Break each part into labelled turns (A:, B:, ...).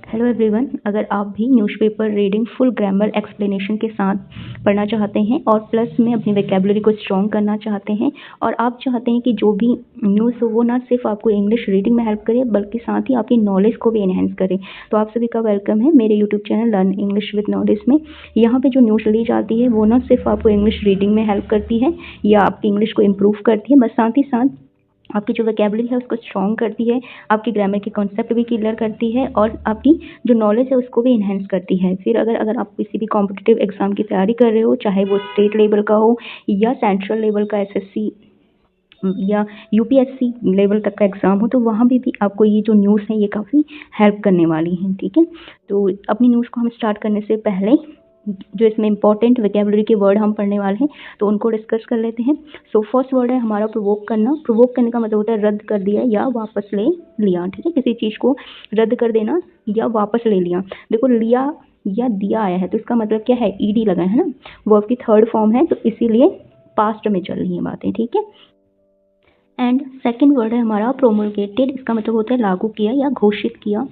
A: Hello everyone, अगर आप भी newspaper reading full grammar explanation के साथ पढ़ना चाहते हैं और प्लस में अपनी वोकैबुलरी को स्ट्रॉन्ग करना चाहते हैं और आप चाहते हैं कि जो भी न्यूज़ हो वो ना सिर्फ आपको इंग्लिश रीडिंग में हेल्प करे बल्कि साथ ही आपकी नॉलेज को भी एनहेंस करे, तो आप सभी का वेलकम है मेरे YouTube channel learn English with knowledge में। यहाँ पे जो न्यूज़ ली जाती है वो ना सिर्फ आपको इंग्लिश रीडिंग में हेल्प करती है या आपकी इंग्लिश को इम्प्रूव करती है, बस साथ ही साथ आपकी जो वोकैबुलरी है उसको स्ट्रॉन्ग करती है, आपकी ग्रामर के कॉन्सेप्ट भी क्लियर करती है और आपकी जो नॉलेज है उसको भी इन्हेंस करती है। फिर अगर आप किसी भी कॉम्पिटिटिव एग्जाम की तैयारी कर रहे हो, चाहे वो स्टेट लेवल का हो या सेंट्रल लेवल का एसएससी या यूपीएससी लेवल तक का एग्ज़ाम हो, तो वहाँ भी आपको ये जो न्यूज़ है ये काफ़ी हेल्प करने वाली हैं। ठीक है, तो अपनी न्यूज़ को हम स्टार्ट करने से पहले जो इसमें इंपॉर्टेंट वोकैबुलरी के वर्ड हम पढ़ने वाले हैं तो उनको डिस्कस कर लेते हैं। सो फर्स्ट वर्ड है हमारा प्रोवोक करना। प्रोवोक करने का मतलब होता है रद्द कर दिया या वापस ले लिया। ठीक है, किसी चीज़ को रद्द कर देना या वापस ले लिया। देखो लिया या दिया आया है तो इसका मतलब क्या है, ईडी लगा है ना, वर्ब की थर्ड फॉर्म है तो इसीलिए पास्ट में चल रही है बातें। ठीक है, एंड सेकेंड वर्ड है हमारा प्रोमulgated। इसका मतलब होता है लागू किया या घोषित किया।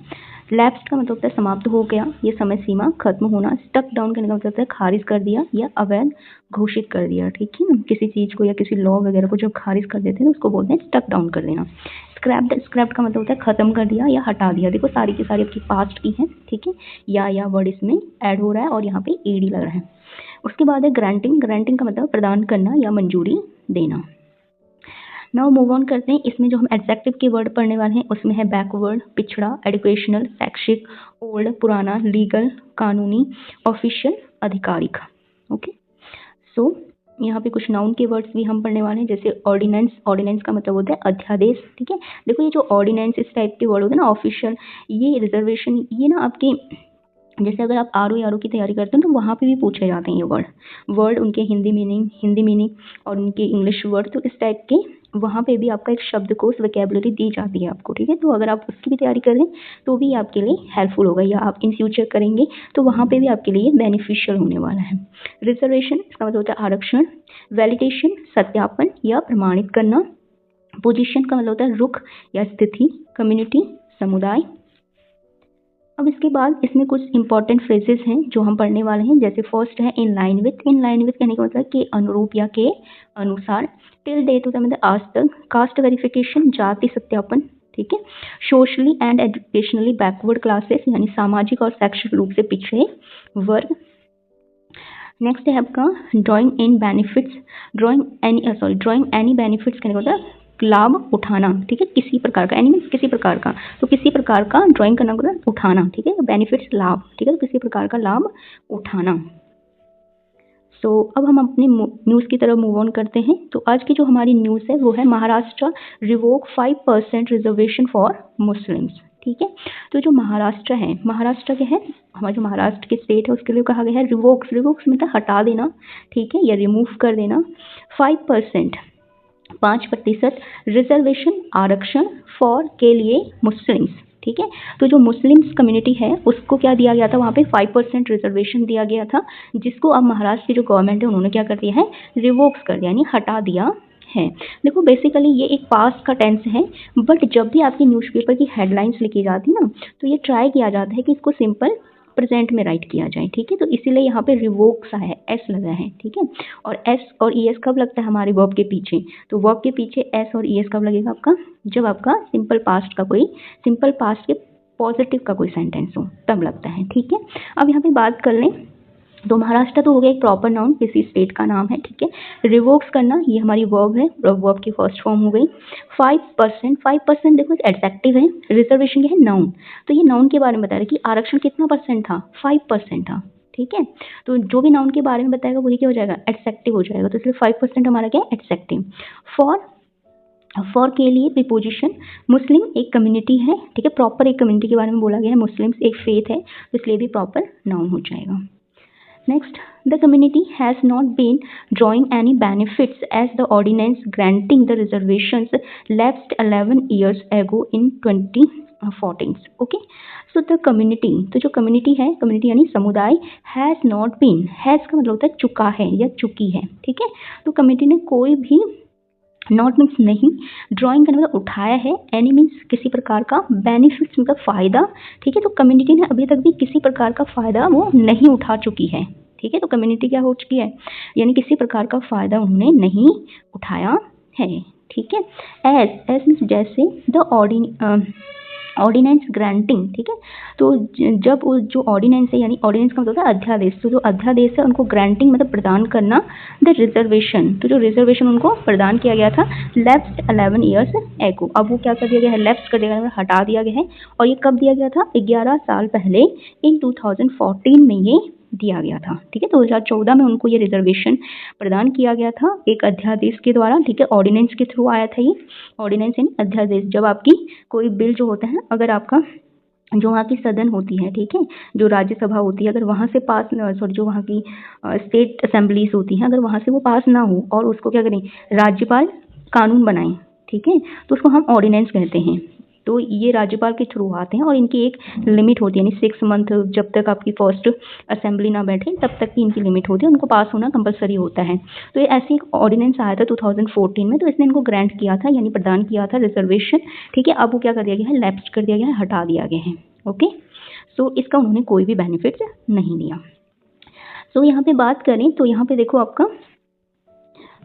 A: लैप्स्ड का मतलब होता है समाप्त हो गया, ये समय सीमा खत्म होना। स्टक डाउन करने का मतलब होता है खारिज कर दिया या अवैध घोषित कर दिया। ठीक है ना, किसी चीज़ को या किसी लॉ वगैरह को जब खारिज कर देते हैं तो उसको बोलते हैं स्टक डाउन कर देना। स्क्रैप्ड का मतलब होता है खत्म कर दिया या हटा दिया। देखो सारी की सारी आपकी पास्ट की है। ठीक है, या वर्ड इसमें ऐड हो रहा है और यहाँ पे ईडी लग रहा है। उसके बाद है ग्रांटिंग। ग्रांटिंग का मतलब प्रदान करना या मंजूरी देना। नाउ मूव ऑन करते हैं। इसमें जो हम एडजेक्टिव के वर्ड पढ़ने वाले हैं उसमें है बैकवर्ड पिछड़ा, एजुकेशनल शैक्षिक, ओल्ड पुराना, लीगल कानूनी, ऑफिशियल आधिकारिक। ओके, सो यहाँ पे कुछ नाउन के वर्ड्स भी हम पढ़ने वाले हैं जैसे ऑर्डिनेंस। ऑर्डिनेंस का मतलब होता है अध्यादेश। ठीक है, देखो ये जो ऑर्डिनेंस इस टाइप के वर्ड होते हैं ना, ऑफिशियल, ये रिजर्वेशन, ये ना आपके जैसे अगर आप आर की तैयारी करते हैं तो वहाँ पे भी पूछे जाते हैं ये वर्ड उनके हिंदी मीनिंग और उनके इंग्लिश वर्ड, तो इस टाइप के वहाँ पे भी आपका एक शब्दकोश वोकैबुलरी दी जाती है आपको। ठीक है, तो अगर आप उसकी भी तैयारी करें तो भी आपके लिए हेल्पफुल होगा या आप इन फ्यूचर करेंगे तो वहाँ पे भी आपके लिए बेनिफिशियल होने वाला है। रिजर्वेशन इसका मतलब होता है आरक्षण। वैलिडेशन सत्यापन या प्रमाणित करना। पोजीशन का मतलब होता है रुख या स्थिति। कम्युनिटी समुदाय। अब इसके बाद इसमें कुछ इंपॉर्टेंट फ्रेजेस हैं जो हम पढ़ने वाले हैं, जैसे फर्स्ट है in line with. In line with कहने का मतलब के अनुरूप या के अनुसार। टिल डेट होता है मतलब आज तक। कास्ट वेरिफिकेशन जाति सत्यापन। ठीक है, socially and educationally backward classes यानी सामाजिक और शैक्षिक रूप से पिछड़े वर्ग। नेक्स्ट है आपका ड्राइंग इन बेनिफिट्स। ड्राइंग एनी बेनिफिट्स कहने का होता है लाभ उठाना। ठीक है, किसी प्रकार का, एनी मीन्स किसी प्रकार का, तो किसी प्रकार का ड्राइंग करना होगा उठाना। ठीक है, बेनिफिट्स लाभ। ठीक है, तो किसी प्रकार का लाभ उठाना। सो अब हम अपनी न्यूज़ की तरफ मूव ऑन करते हैं। तो आज की जो हमारी न्यूज़ है वो है Maharashtra revoke 5% reservation for Muslims. ठीक है, तो जो महाराष्ट्र है, महाराष्ट्र क्या है, हमारा जो महाराष्ट्र के स्टेट है उसके लिए कहा गया है रिवोक्स। रिवोक्स मतलब हटा देना। ठीक है, या रिमूव कर देना। 5% 5% रिजर्वेशन आरक्षण फॉर के लिए मुस्लिम्स। ठीक है, तो जो मुस्लिम्स कम्युनिटी है उसको क्या दिया गया था, वहाँ पे 5% रिजर्वेशन दिया गया था, जिसको अब महाराष्ट्र की जो गवर्नमेंट है उन्होंने क्या कर दिया है, रिवोक्स कर दिया यानी हटा दिया है। देखो बेसिकली ये एक पास्ट का टेंस है, बट जब भी आपकी न्यूज़पेपर की हेडलाइंस लिखी जाती है ना तो ये ट्राई किया जाता है कि इसको सिंपल प्रेजेंट में राइट किया जाए। ठीक है, तो इसीलिए यहाँ पे रिवोक्स है, एस लगा है। ठीक है, और एस और ई एस कब लगता है हमारे वर्ब के पीछे, तो वर्ब के पीछे एस और ई एस कब लगेगा आपका, जब आपका सिंपल पास्ट के पॉजिटिव का कोई सेंटेंस हो तब लगता है। ठीक है, अब यहाँ पे बात कर लें तो महाराष्ट्र तो हो गया एक प्रॉपर नाउन, किसी स्टेट का नाम है। ठीक है, रिवोक्स करना ये हमारी वर्ब है, वर्ब की फर्स्ट फॉर्म हो गई। 5% देखो एडजेक्टिव है, रिजर्वेशन क्या है नाउन, तो ये नाउन के बारे में बता रहे कि आरक्षण कितना परसेंट था, 5% था। ठीक है, तो जो भी नाउन के बारे में बताएगा वही क्या हो जाएगा, एडजेक्टिव हो जाएगा, तो इसलिए 5% हमारा क्या है एडजेक्टिव। फॉर के लिए प्रीपोजिशन। मुस्लिम एक कम्युनिटी है। ठीक है, प्रॉपर एक कम्युनिटी के बारे में बोला गया है, मुस्लिम्स एक फेथ है, तो इसलिए भी प्रॉपर नाउन हो जाएगा। Next, the community has not been drawing any benefits as the ordinance granting the reservations lapsed 11 years ago in 2014. Okay, so the community, तो जो community है, community यानी समुदाय, has not been, has का मतलब होता है चुका है या चुकी है। ठीक है, तो community ने कोई भी नॉट मीन्स नहीं, ड्राइंग करने मतलब उठाया है, एनी मीन्स किसी प्रकार का, बेनिफिट्स मतलब फ़ायदा, ठीक है। तो कम्युनिटी ने अभी तक भी किसी प्रकार का फ़ायदा वो नहीं उठा चुकी है, ठीक है। तो कम्युनिटी क्या हो चुकी है, यानी किसी प्रकार का फ़ायदा उन्होंने नहीं उठाया है, ठीक है। एज मीन्स जैसे, द ऑर्डिनेंस ग्रांटिंग, ठीक है। तो जब वो जो ऑर्डिनेंस है, यानी ऑर्डिनेंस का मतलब होता है अध्यादेश, तो जो अध्यादेश है उनको ग्रांटिंग मतलब प्रदान करना, द रिजर्वेशन, तो जो रिजर्वेशन उनको प्रदान किया गया था लेफ्ट 11 ईयर्स एगो, अब वो क्या कर दिया गया है, लेफ्ट कर दिया गया है, हटा दिया गया है। और ये कब दिया गया था, 11 साल पहले, इन 2014 में ये दिया गया था, ठीक है। 2014 में उनको ये रिजर्वेशन प्रदान किया गया था एक अध्यादेश के द्वारा, ठीक है। ऑर्डिनेंस के थ्रू आया था ये, ऑर्डिनेंस यानी अध्यादेश। जब आपकी कोई बिल जो होता है, अगर आपका जो वहाँ की सदन होती है, ठीक है, जो राज्यसभा होती है, अगर वहाँ से पास, सॉरी, जो वहाँ की स्टेट असेंबलीज होती हैं, अगर वहाँ से वो पास ना हो और उसको क्या करें, राज्यपाल कानून बनाएं, ठीक है, तो उसको हम ऑर्डिनेंस कहते हैं। तो ये राज्यपाल के थ्रू आते हैं और इनकी एक लिमिट होती है, यानी 6 मंथ, जब तक आपकी फर्स्ट असेंबली ना बैठे तब तक की इनकी लिमिट होती है, उनको पास होना कंपलसरी होता है। तो ये ऐसे एक ऑर्डिनेंस आया था 2014 में, तो इसने इनको ग्रांट किया था, यानी प्रदान किया था रिजर्वेशन, ठीक है। अब वो क्या कर दिया गया है, लैप्स कर दिया गया है, हटा दिया गया है, ओके। सो इसका उन्होंने कोई भी बेनिफिट नहीं लिया। सो यहाँ पे बात करें तो यहाँ पे देखो आपका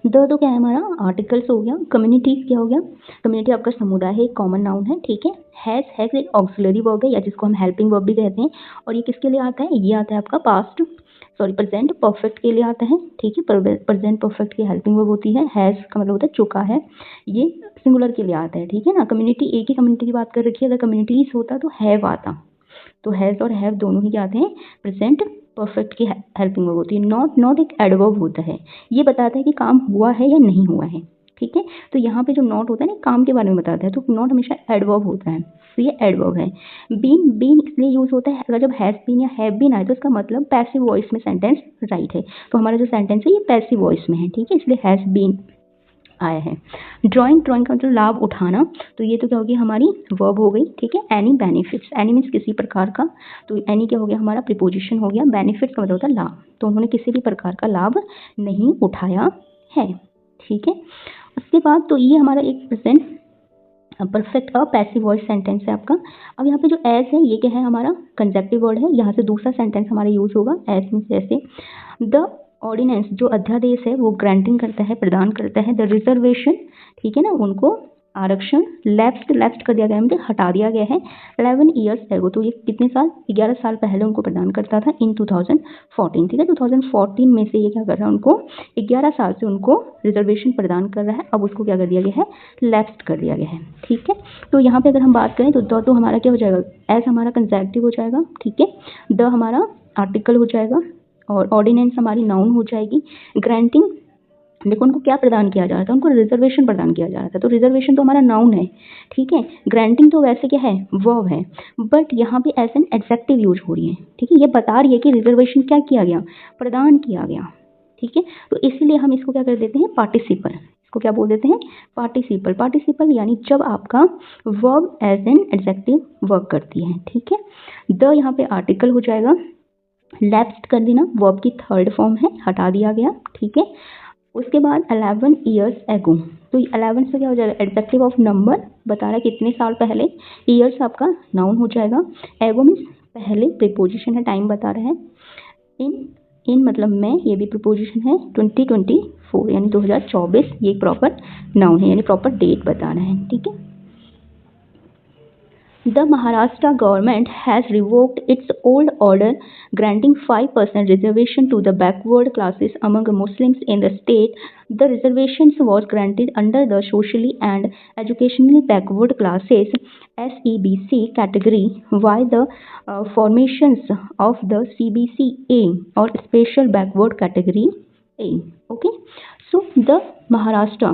A: तो क्या है हमारा, आर्टिकल्स हो गया, कम्युनिटी क्या हो गया, कम्युनिटी आपका समुदाय है, एक कॉमन नाउन है, ठीक है। हैज़ एक ऑक्सिलरी वर्ब है, या जिसको हम हेल्पिंग वर्ब भी कहते हैं, और ये किसके लिए आता है, ये आता है आपका पास्ट, सॉरी, प्रेजेंट परफेक्ट के लिए आता है, ठीक है। प्रेजेंट परफेक्ट की हेल्पिंग वर्ब होती है, हैज़ का मतलब होता है चुका है, ये सिंगुलर के लिए आता है, ठीक है ना। कम्युनिटी, एक ही कम्युनिटी की बात कर रखी है, अगर कम्युनिटीज होता तो हैव आता, तो हैज़ और हैव दोनों ही क्या आते हैं, प्रेजेंट परफेक्ट की हेल्पिंग वर्ब होती है। नॉट एक एडवर्ब होता है, ये बताता है कि काम हुआ है या नहीं हुआ है, ठीक है। तो यहाँ पे जो नॉट होता है ना, काम के बारे में बताता है, तो नॉट हमेशा एडवर्ब होता है, तो ये एडवर्ब है। बीन इसलिए यूज होता है, अगर जब हैज बीन या हैव बीन आए तो इसका मतलब पैसिव वॉइस में सेंटेंस राइट है, तो हमारा जो सेंटेंस है ये पैसिव वॉइस में है, ठीक है, इसलिए हैज बीन आया है। ड्राइंग का मतलब लाभ उठाना, तो ये तो क्या होगी, हमारी वर्ब हो गई, ठीक है। एनी बेनिफिट्स, एनी मीन्स किसी प्रकार का, तो एनी क्या हो गया, हमारा प्रीपोजिशन हो गया। बेनिफिट्स का मतलब होता है लाभ, तो उन्होंने किसी भी प्रकार का लाभ नहीं उठाया है, ठीक है। उसके बाद तो ये हमारा एक present perfect passive voice sentence है आपका। अब यहाँ पे जो एज है ये क्या है, हमारा कंजक्टिव वर्ड है, यहाँ से दूसरा सेंटेंस हमारा यूज होगा, एज मीन्स ऐसे। द ऑर्डिनेंस जो अध्यादेश है वो ग्रांटिंग करता है, प्रदान करता है, द रिजर्वेशन, ठीक है ना, उनको आरक्षण, लेफ्ट कर दिया गया है, मतलब हटा दिया गया है 11 ईयर्स एगो, तो ये कितने साल, 11 साल पहले उनको प्रदान करता था, इन 2014, ठीक है। 2014 में से ये क्या कर रहा है, उनको 11 साल से उनको रिजर्वेशन प्रदान कर रहा है, अब उसको क्या कर दिया गया है, लेफ्ट कर दिया गया है, ठीक है। तो यहाँ पे अगर हम बात करें तो हमारा क्या हो जाएगा, एज हमारा कंजैक्टिव हो जाएगा, ठीक है, द हमारा आर्टिकल हो जाएगा, और ऑर्डिनेंस हमारी नाउन हो जाएगी। ग्रांटिंग, देखो उनको क्या प्रदान किया जा रहा था, उनको रिजर्वेशन प्रदान किया जा रहा था, तो रिजर्वेशन तो हमारा नाउन है, ठीक है। ग्रांटिंग तो वैसे क्या है, वर्ब है, बट यहाँ पे एज एन एडजेक्टिव यूज हो रही है, ठीक है। ये बता रही है कि रिजर्वेशन क्या किया गया, प्रदान किया गया, ठीक है। तो इसीलिए हम इसको क्या कर देते हैं, पार्टिसिपल, इसको क्या बोल देते हैं, पार्टिसिपल। पार्टिसिपल यानी जब आपका verb as an adjective work करती है, ठीक है। द यहाँ पे आर्टिकल हो जाएगा, लेफ्ट कर देना, वर्ब की थर्ड फॉर्म है, हटा दिया गया, ठीक है। उसके बाद 11 ईयर्स एगो, तो 11 से क्या हो जाएगा, एडजेक्टिव ऑफ नंबर बता रहा है कितने साल पहले, ईयर्स आपका नाउन हो जाएगा, एगो मीन्स पहले, प्रीपोजिशन है, टाइम बता रहा है, इन मतलब में, ये भी प्रीपोजिशन है, 2024 यानी 2024, ये प्रॉपर नाउन है, यानी प्रॉपर डेट बता रहा है, ठीक है। The Maharashtra government has revoked its old order granting 5% reservation to the backward classes among Muslims in the state. The reservations was granted under the socially and educationally backward classes SEBC category while the formations of the CBCA or special backward category A. Okay, so the Maharashtra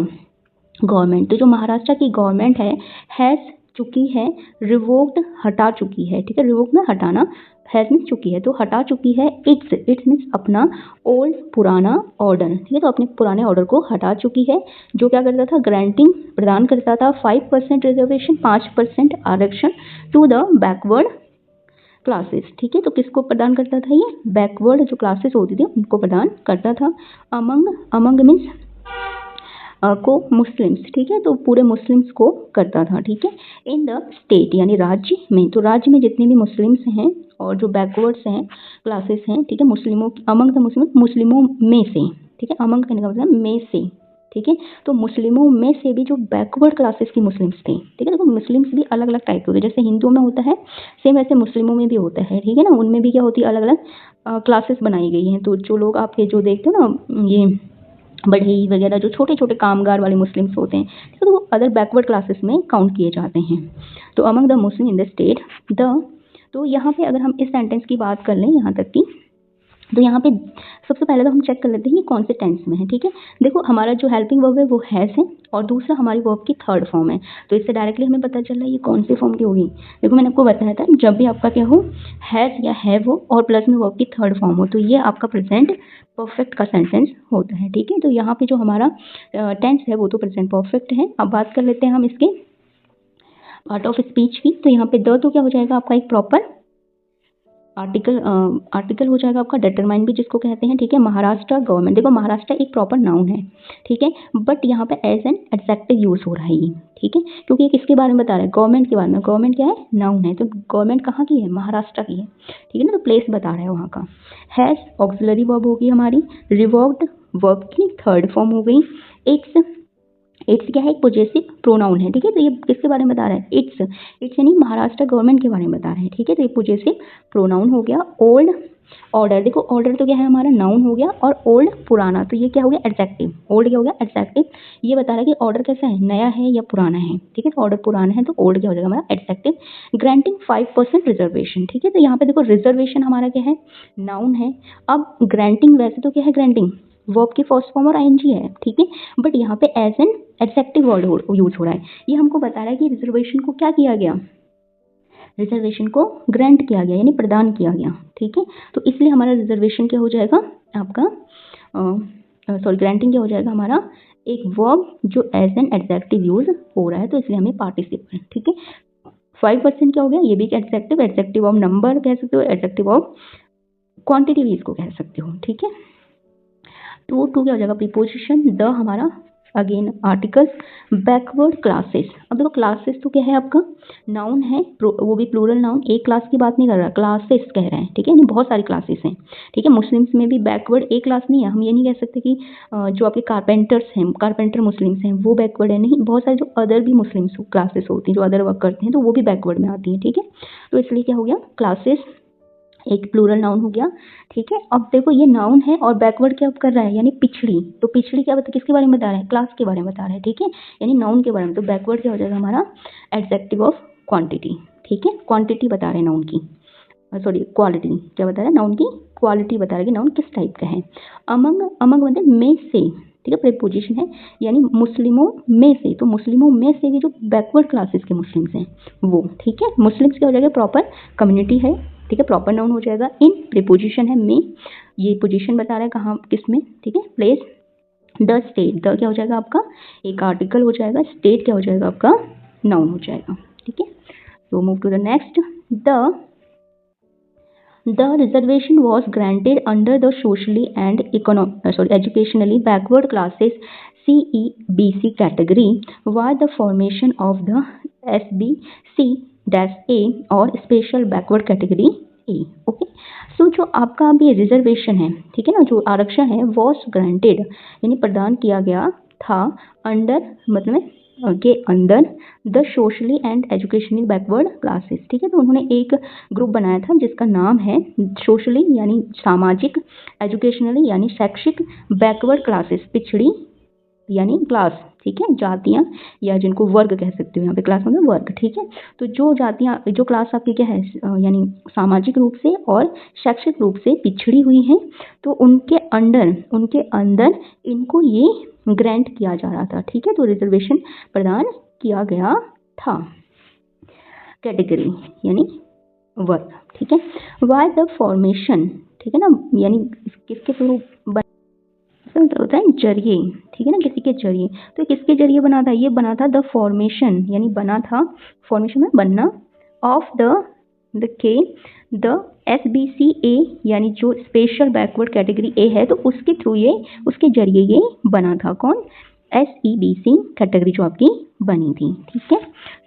A: government, तो जो महाराष्ट्र की government है, has चुकी है, revoked हटा चुकी है, ठीक है। रिवोक में हटाना, हैज़ मीन्स चुकी है, तो हटा चुकी है इट्स मीन्स अपना ओल्ड पुराना ऑर्डर, ठीक है। तो अपने पुराने ऑर्डर को हटा चुकी है, जो क्या करता था, ग्रांटिंग प्रदान करता था 5% रिजर्वेशन, 5% आरक्षण टू द बैकवर्ड क्लासेस, ठीक है। तो किसको प्रदान करता था, ये बैकवर्ड जो क्लासेस होती थी उनको प्रदान करता था। अमंग मीन्स को मुस्लिम्स, ठीक है, तो पूरे मुस्लिम्स को करता था, ठीक है। इन द स्टेट यानी राज्य में, तो राज्य में जितने भी मुस्लिम्स हैं और जो बैकवर्ड्स हैं क्लासेस हैं, ठीक है, मुस्लिमों अमंग द मुस्लिम, मुस्लिमों में से, ठीक है, अमंग कहने का मतलब में से, ठीक है, तो मुस्लिमों में से भी जो बैकवर्ड क्लासेस की मुस्लिम्स थे, ठीक है, देखो मुस्लिम्स भी अलग अलग टाइप के होते हैं, जैसे हिंदुओं में होता है सेम वैसे मुस्लिमों में भी होता है, ठीक है ना, उनमें भी क्या होती है अलग अलग क्लासेस बनाई गई हैं। तो जो लोग आपके जो देखते हो ना ये बढ़ई वगैरह जो छोटे छोटे कामगार वाले मुस्लिम्स होते हैं, ठीक है, तो वो अदर बैकवर्ड क्लासेस में काउंट किए जाते हैं। तो among the Muslim in the state the, तो यहाँ पे अगर हम इस सेंटेंस की बात कर लें यहाँ तक की, तो यहाँ पे सबसे पहले तो हम चेक कर लेते हैं ये कौन से टेंस में है, ठीक है। देखो हमारा जो हेल्पिंग वर्ब है वो हैज़ है और दूसरा हमारी वर्ब की थर्ड फॉर्म है, तो इससे डायरेक्टली हमें पता चल रहा है ये कौन सी फॉर्म की होगी। देखो मैंने आपको बताया था जब भी आपका क्या हो हैज़ या हैव हो और प्लस में वर्ब की थर्ड फॉर्म हो तो ये आपका प्रेजेंट परफेक्ट का सेंटेंस होता है, ठीक है। तो यहाँ पे जो हमारा टेंस है वो तो प्रेजेंट परफेक्ट है। अब बात कर लेते हैं हम इसके पार्ट ऑफ स्पीच की, तो यहाँ पे द तो क्या हो जाएगा आपका एक प्रॉपर आर्टिकल हो जाएगा आपका, डिटरमाइन भी जिसको कहते हैं, ठीक है। महाराष्ट्र गवर्नमेंट, देखो महाराष्ट्र एक प्रॉपर नाउन है, ठीक है, बट यहाँ पे एज एन एडजेक्टिव यूज हो रहा है ये, ठीक है, क्योंकि ये किसके बारे में बता रहा है, गवर्नमेंट के बारे में। गवर्नमेंट क्या है, नाउन है, तो गवर्नमेंट कहाँ की है, महाराष्ट्र की है, ठीक है ना, तो प्लेस बता रहा है वहाँ का। हैज ऑक्सिलरी वर्ब होगी हमारी, रिवोक्ड वर्ब की थर्ड फॉर्म हो गई। इट्स क्या है, एक पोजेसिव प्रोनाउन है, ठीक है, तो ये किसके बारे में बता रहा है, इट्स यानी महाराष्ट्र गवर्नमेंट के बारे में बता रहे हैं, ठीक है, तो ये पोजेसिव प्रोनाउन हो गया। ओल्ड ऑर्डर, देखो ऑर्डर तो क्या है हमारा नाउन हो गया और ओल्ड पुराना, तो ये क्या हो गया एडजेक्टिव, ओल्ड क्या हो गया एडजेक्टिव, ये बता रहा है कि ऑर्डर कैसा है, नया है या पुराना है, ठीक है, तो ऑर्डर पुराना है तो ओल्ड क्या हो जाएगा हमारा एडजेक्टिव। ग्रांटिंग 5% रिजर्वेशन, ठीक है, तो यहाँ पे देखो रिजर्वेशन हमारा क्या है, नाउन है। अब ग्रांटिंग वैसे तो क्या है, ग्रांटिंग वर्ब की फर्स्ट फॉर्म और आईएनजी है, ठीक है, बट यहाँ पे as an adjective word use हो रहा है। ये हमको बता रहा है कि रिजर्वेशन को क्या किया गया, रिजर्वेशन को ग्रांट किया गया यानी प्रदान किया गया, ठीक है, तो इसलिए हमारा रिजर्वेशन क्या हो जाएगा आपका सॉरी ग्रांटिंग क्या हो जाएगा हमारा एक वर्ब जो एज एन एडजेक्टिव यूज हो रहा है, तो इसलिए हमें पार्टिसिपल, ठीक है। 5% क्या हो गया, ये भी एडजेक्टिव, एडजेक्टिव ऑफ नंबर कह सकते हो, एडजेक्टिव ऑफ क्वांटिटी भी इसको कह सकते हो, ठीक है। टू क्या हो जाएगा प्रीपोजिशन, द हमारा अगेन आर्टिकल्स। बैकवर्ड क्लासेस, अब देखो क्लासेस तो क्या है आपका नाउन है, वो भी प्लूरल नाउन, एक क्लास की बात नहीं कर रहा, क्लासेस कह रहे हैं, ठीक है, नहीं बहुत सारी क्लासेस हैं, ठीक है। मुस्लिम्स में भी बैकवर्ड एक क्लास नहीं है, हम ये नहीं कह सकते कि जो आपके कारपेंटर्स हैं, कारपेंटर मुस्लिम्स हैं वो बैकवर्ड है, नहीं, बहुत सारे जो अदर भी मुस्लिम्स क्लासेस होती हैं जो अदर वर्क करते हैं तो वो भी बैकवर्ड में आती हैं, ठीक है। तो इसलिए क्या हो गया क्लासेस एक प्लूरल नाउन हो गया, ठीक है। अब देखो ये नाउन है और बैकवर्ड क्या कर रहा है यानी पिछड़ी, तो पिछड़ी क्या बता किसके बारे में बता रहा है, क्लास के बारे में बता रहा है, ठीक है, यानी नाउन के बारे में, तो बैकवर्ड क्या हो जाएगा हमारा एडजेक्टिव ऑफ क्वांटिटी, ठीक है, क्वांटिटी बता रहे हैं नाउन की, सॉरी क्वालिटी, क्या बता रहा है नाउन की क्वालिटी बता रहा है कि नाउन किस टाइप का है। अमंग मतलब में से, ठीक है, प्रीपोजिशन है यानी मुस्लिमों में से, तो मुस्लिमों में से भी जो बैकवर्ड क्लासेस के मुस्लिम्स हैं वो, ठीक है, मुस्लिम्स क्या हो जाएगा प्रॉपर कम्युनिटी है, ठीक है, प्रॉपर नाउन हो जाएगा। इन प्रीपोजिशन है में, ये पोजीशन बता रहा है कहाँ किस में, ठीक है, प्लेस। द स्टेट, द क्या हो जाएगा आपका एक आर्टिकल हो जाएगा, स्टेट क्या हो जाएगा आपका नाउन हो जाएगा, ठीक है। तो move to the next, The reservation was granted under the socially and educationally backward classes CEBC category via the formation of the SBC-A और special backward category A. Okay, so जो आपका अभी रिजर्वेशन है, ठीक है ना, जो आरक्षण है was granted यानी प्रदान किया गया था अंडर मतलब के अंदर the socially and educationally backward classes, ठीक है, तो उन्होंने एक ग्रुप बनाया था जिसका नाम है सोशली यानी सामाजिक, एजुकेशनली यानी शैक्षिक, बैकवर्ड क्लासेस पिछड़ी यानी क्लास, ठीक है, जातियाँ या जिनको वर्ग कह सकते हो, यहाँ पे क्लास मतलब वर्ग, ठीक है, तो जो जातियाँ जो क्लास आपकी क्या है यानी सामाजिक रूप से और शैक्षिक रूप से पिछड़ी हुई हैं, तो उनके अंदर इनको ये ग्रांट किया जा रहा था, ठीक है, तो रिजर्वेशन प्रदान किया गया था, कैटेगरी यानी वर्ग, ठीक है। वाई द फॉर्मेशन, ठीक है ना, यानी किसके थ्रू होता है जरिए, ठीक है ना, किसी के जरिए, तो किसके जरिए बना था, ये बना था द फॉर्मेशन यानी बना था, फॉर्मेशन में बनना, ऑफ द SBC-A यानी जो स्पेशल बैकवर्ड कैटेगरी ए है, तो उसके थ्रू ये उसके जरिए ये बना था, कौन SEBC कैटेगरी जो आपकी बनी थी, ठीक है।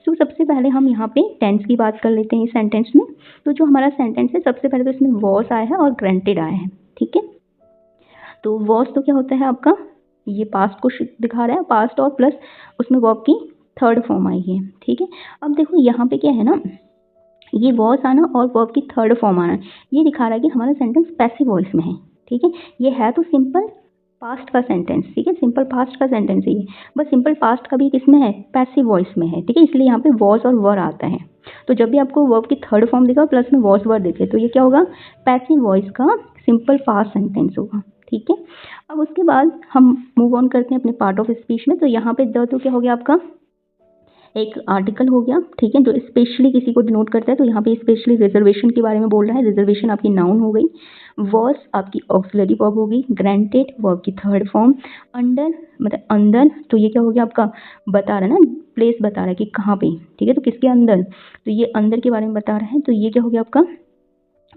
A: सो सबसे पहले हम यहाँ पे टेंस की बात कर लेते हैं इस सेंटेंस में। तो जो हमारा सेंटेंस है सबसे पहले तो इसमें वॉस आया है और ग्रांटेड आया है, ठीक है। तो वॉस तो क्या होता है आपका, ये पास्ट को दिखा रहा है, पास्ट और प्लस उसमें वर्ब की थर्ड फॉर्म आई है, ठीक है। अब देखो यहाँ पे क्या है ना, ये वॉस आना और वर्ब की थर्ड फॉर्म आना, ये दिखा रहा है कि हमारा सेंटेंस पैसिव वॉइस में है, ठीक है। ये है तो सिंपल पास्ट का सेंटेंस, ठीक है, सिंपल पास्ट का सेंटेंस है ये, बस सिंपल पास्ट का भी किसमें है, पैसिव वॉइस में है, ठीक है। इसलिए यहाँ पे वॉस और वर आता है। तो जब भी आपको वर्ब की थर्ड फॉर्म दिखा प्लस में वॉस वर दिखे तो ये क्या होगा, पैसिव वॉइस का सिंपल पास्ट सेंटेंस होगा, ठीक है। अब उसके बाद हम मूव ऑन करते हैं अपने पार्ट ऑफ स्पीच में। तो यहाँ पे द तो क्या हो गया आपका, एक आर्टिकल हो गया, ठीक है, जो स्पेशली किसी को डिनोट करता है। तो यहाँ पे स्पेशली रिजर्वेशन के बारे में बोल रहा है, रिजर्वेशन आपकी नाउन हो गई, वॉस आपकी ऑक्सिलरी वर्ब होगी, ग्रांटेड वर्ब की थर्ड फॉर्म, अंडर मतलब अंदर, तो ये क्या हो गया आपका, बता रहा है ना, प्लेस बता रहा है कि कहाँ पे, ठीक है, तो किसके अंदर, तो ये अंदर के बारे में बता रहा है। तो ये क्या हो गया आपका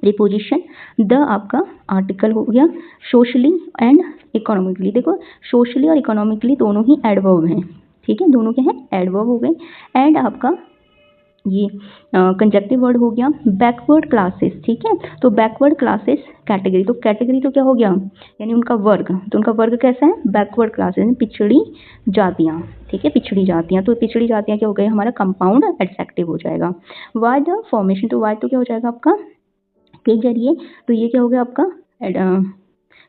A: प्रीपोजिशन, द आपका आर्टिकल हो गया, सोशली एंड इकोनॉमिकली, देखो सोशली और इकोनॉमिकली दोनों ही एडवर्ब हैं, ठीक है, दोनों क्या है एडवर्ब हो गए। एंड आपका ये कंजक्टिव वर्ड हो गया, बैकवर्ड क्लासेस, ठीक है, तो बैकवर्ड क्लासेस कैटेगरी, तो कैटेगरी तो क्या हो गया, यानी उनका वर्ग, तो उनका वर्ग कैसा है, बैकवर्ड क्लासेस, पिछड़ी जातियाँ, ठीक है, पिछड़ी जातियाँ। तो पिछड़ी जातियाँ क्या हो गई, हमारा कंपाउंड एडजेक्टिव हो जाएगा। वाई द फॉर्मेशन, तो वाई तो क्या हो जाएगा आपका के जरिए, तो ये क्या हो गया आपका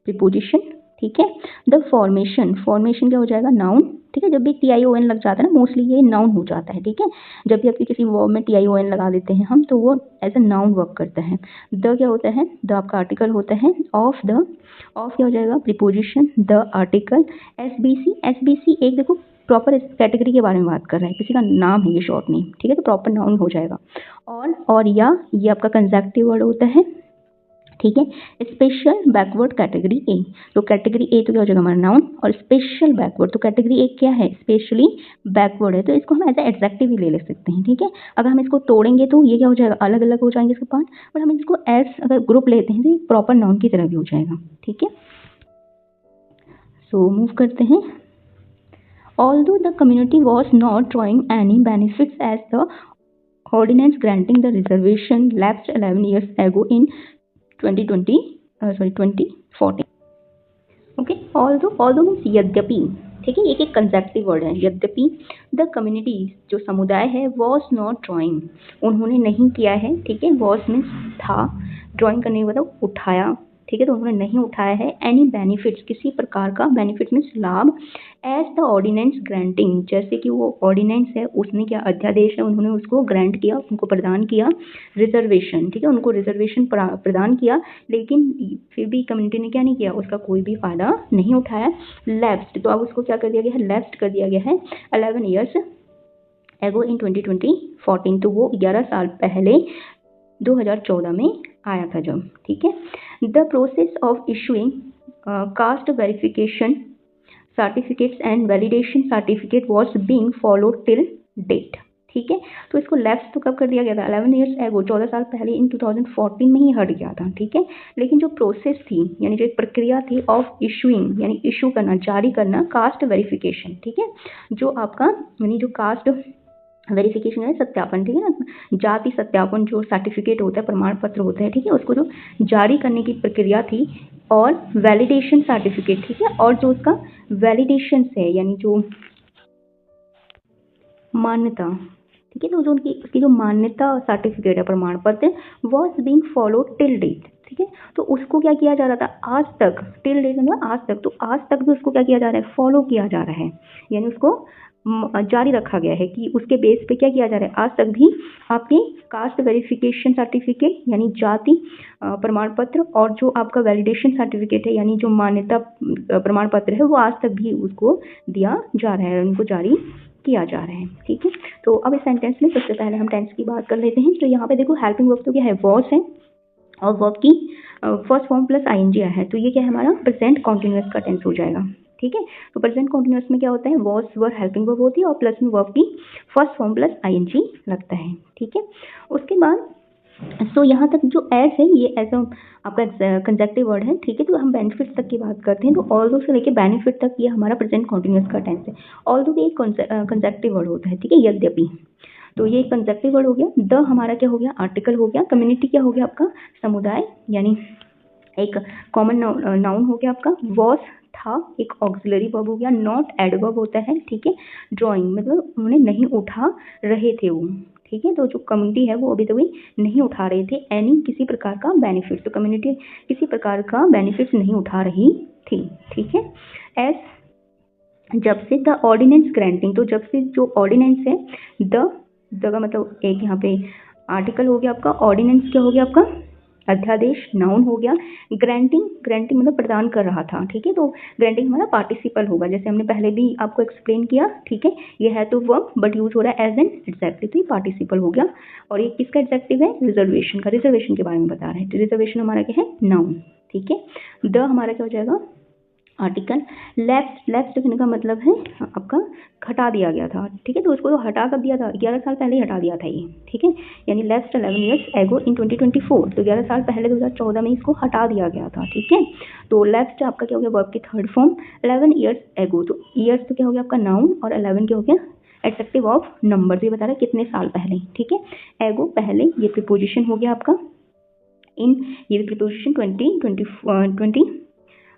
A: प्रीपोजिशन, ठीक है। द फॉर्मेशन, फॉर्मेशन क्या हो जाएगा नाउन, ठीक है, जब भी TION लग जाता है ना मोस्टली ये नाउन हो जाता है, ठीक है। जब भी आपके किसी वर्ब में TION लगा देते हैं हम तो वो एज अ नाउन वर्क करता है। द क्या होता है, द आपका आर्टिकल होता है, ऑफ द, ऑफ क्या हो जाएगा preposition, the article, SBC, SBC एक देखो प्रॉपर कैटेगरी के बारे में बात कर रहा है, किसी का नाम है ये शॉर्ट नेम, ठीक है, तो प्रॉपर नाउन हो जाएगा। और या ये आपका कंजक्टिव वर्ड होता है, ठीक है। स्पेशल बैकवर्ड कैटेगरी ए, तो कैटेगरी ए तो क्या हो जाएगा हमारा नाउन, और स्पेशल बैकवर्ड तो कैटेगरी ए क्या है, स्पेशली बैकवर्ड है, तो इसको हम एज एडजेक्टिव भी ले सकते हैं, ठीक है। अगर हम इसको तोड़ेंगे तो ये क्या हो जाएगा, अलग अलग हो जाएंगे इसके पार्ट, पर हम इसको एज अगर ग्रुप लेते हैं तो ये प्रॉपर नाउन की तरह भी हो जाएगा, ठीक है। सो मूव करते हैं। Although the community was not drawing any benefits as the ordinance granting the reservation lapsed 11 years ago in 2014, okay. Although means यद्यपि, ठीक है, एक कंसेप्टिव वर्ड है यद्यपि, द कम्युनिटी जो समुदाय है वॉज नॉट ड्राइंग, उन्होंने नहीं किया है, ठीक है, वॉज मीन्स था, ड्राइंग करने का मतलब उठाया, ठीक है, तो उन्होंने नहीं उठाया है एनी बेनिफिट्स, किसी प्रकार का, बेनिफिट मीन्स लाभ, एज द ऑर्डिनेंस ग्रांटिंग, जैसे कि वो ऑर्डिनेंस है उसने क्या अध्यादेश है उन्होंने उसको ग्रांट किया, उनको प्रदान किया, रिजर्वेशन, ठीक है, उनको रिजर्वेशन प्रदान किया, लेकिन फिर भी कम्युनिटी ने क्या नहीं किया, उसका कोई भी फायदा नहीं उठाया। लेफ्ट, तो अब उसको क्या कर दिया गया है, लेफ्ट कर दिया गया है 11 ईयर्स एगो इन 2014, तो वो 11 साल पहले 2014 में आया था जब, ठीक है। The process of issuing caste verification certificates and validation certificate was being followed till date, ठीक है। तो इसको लेफ्ट तो कब कर दिया गया था, 11 ईयर्स एगो, 14 साल पहले इन 2014 में ही हट गया था, ठीक है। लेकिन जो प्रोसेस थी यानी जो एक प्रक्रिया थी ऑफ इशूइंग यानी इशू करना, जारी करना, कास्ट वेरिफिकेशन, ठीक है, जो आपका यानी जो कास्ट वेरिफिकेशन है सत्यापन, ठीक है ना, जाति सत्यापन जो सर्टिफिकेट होता है, प्रमाण पत्र होता है, ठीक है, उसको जो जारी करने की प्रक्रिया थी, और वैलिडेशन सर्टिफिकेट, ठीक है, और जो उसका वैलिडेशन है यानी जो मान्यता, ठीक है, तो जो उनकी उसकी जो मान्यता सर्टिफिकेट है, प्रमाण पत्र, was being followed till date, ठीक है, तो उसको क्या किया जा रहा था आज तक, टिल डेट मतलब आज तक, तो आज तक भी उसको क्या किया जा रहा है, फॉलो किया जा रहा है, यानी उसको जारी रखा गया है कि उसके बेस पे क्या किया जा रहा है, आज तक भी आपके कास्ट वेरिफिकेशन सर्टिफिकेट यानी जाति प्रमाण पत्र, और जो आपका वैलिडेशन सर्टिफिकेट है यानी जो मान्यता प्रमाण पत्र है, वो आज तक भी उसको दिया जा रहा है, उनको जारी किया जा रहा है, ठीक है। तो अब इस सेंटेंस में सबसे पहले हम टेंस की बात कर लेते हैं। तो यहाँ पे देखो हेल्पिंग वर्ब तो क्या है, वॉज है, और वर्ब की फर्स्ट फॉर्म प्लस ING आया है, तो ये क्या है हमारा प्रेजेंट कॉन्टिन्यूअस का टेंस हो जाएगा, ठीक है। तो प्रेजेंट कॉन्टिन्यूअस में क्या होता है, वॉज वर हेल्पिंग वर्ब होती है और प्लस में वर्ब की फर्स्ट फॉर्म प्लस ING लगता है, ठीक है। उसके बाद सो यहाँ तक जो एस है ये एज आपका कंजक्टिव वर्ड है, ठीक है। तो हम बेनिफिट्स तक की बात करते हैं, तो ऑल्दो से लेके बेनिफिट तक ये हमारा प्रेजेंट कॉन्टिन्यूअस का टेंस है। ऑल्दो भी एक कंजक्टिव वर्ड होता है, ठीक है, यद्यपि। तो ये कंजक्टिव वर्ड हो गया। द हमारा क्या हो गया, आर्टिकल हो गया। कम्युनिटी क्या हो गया आपका, समुदाय, यानी एक कॉमन नाउन हो गया आपका। वॉस था, एक ऑक्सिलरी वर्ब हो गया। नॉट एडवर्ब होता है, ठीक है। ड्राइंग मतलब उन्होंने नहीं उठा रहे थे वो, ठीक है। तो जो कम्युनिटी है वो अभी तक भी नहीं उठा रहे थे एनी किसी प्रकार का बेनिफिट, तो कम्युनिटी किसी प्रकार का बेनिफिट नहीं उठा रही थी, ठीक है। एस जब से द ऑर्डिनेंस ग्रांटिंग, तो जब से जो ऑर्डिनेंस है, द का मतलब एक यहाँ पे आर्टिकल हो गया आपका। ऑर्डिनेंस क्या हो गया आपका, अध्यादेश, नाउन हो गया। ग्रांटिंग मतलब प्रदान कर रहा था, ठीक है। तो ग्रांटिंग हमारा पार्टिसिपल होगा, जैसे हमने पहले भी आपको एक्सप्लेन किया, ठीक है। ये है तो वर्ब बट यूज हो रहा है एज एन एग्जैक्टिव, तो ये पार्टिसिपल हो गया। और ये किसका एग्जैक्टिव है, रिजर्वेशन का। रिजर्वेशन के बारे में बता रहे हैं, रिजर्वेशन हमारा क्या है, नाउन, ठीक है। द हमारा क्या हो जाएगा, आर्टिकल। लेफ्ट लिखने का मतलब है आपका हटा दिया गया था, ठीक है। तो उसको हटा कर दिया था, 11 साल पहले ही हटा दिया था ये, ठीक है। यानी लेफ्ट 11 ईयर्स एगो इन 2024, तो 11 साल पहले 2014 में इसको हटा दिया गया था, ठीक है। तो लेफ्ट आपका क्या हो गया, वर्ब की थर्ड फॉर्म। 11 ईयर्स एगो, तो ईयर्स तो क्या हो गया आपका नाउन, और 11 क्या हो गया एडजेक्टिव ऑफ नंबर, ये बता रहा है कितने साल पहले, ठीक है। एगो पहले, ये प्रीपोजिशन हो गया आपका। इन ये प्रीपोजिशन 20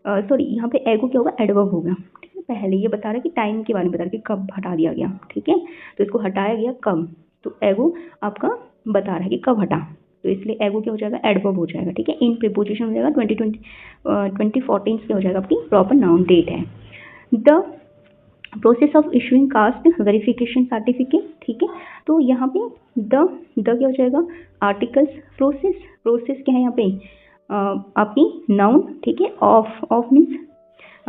A: सॉरी यहाँ पे एगो क्या होगा, एडवर्ब होगा, ठीक है। पहले ये बता रहा है कि टाइम के बारे में बता रहा है कि कब हटा दिया गया, ठीक है। तो इसको हटाया गया कब, तो एगो आपका बता रहा है कि कब हटा, तो इसलिए एगो क्या हो जाएगा, एडवर्ब हो जाएगा, ठीक है। इन प्रीपोजिशन हो जाएगा 2014 क्या हो जाएगा, आपकी प्रॉपर नाउन डेट है। The process of issuing caste verification certificate, ठीक है। तो यहाँ पे द क्या हो जाएगा, आर्टिकल्स। प्रोसेस क्या है यहाँ पे, आपकी नाउन, ठीक है। ऑफ मीन्स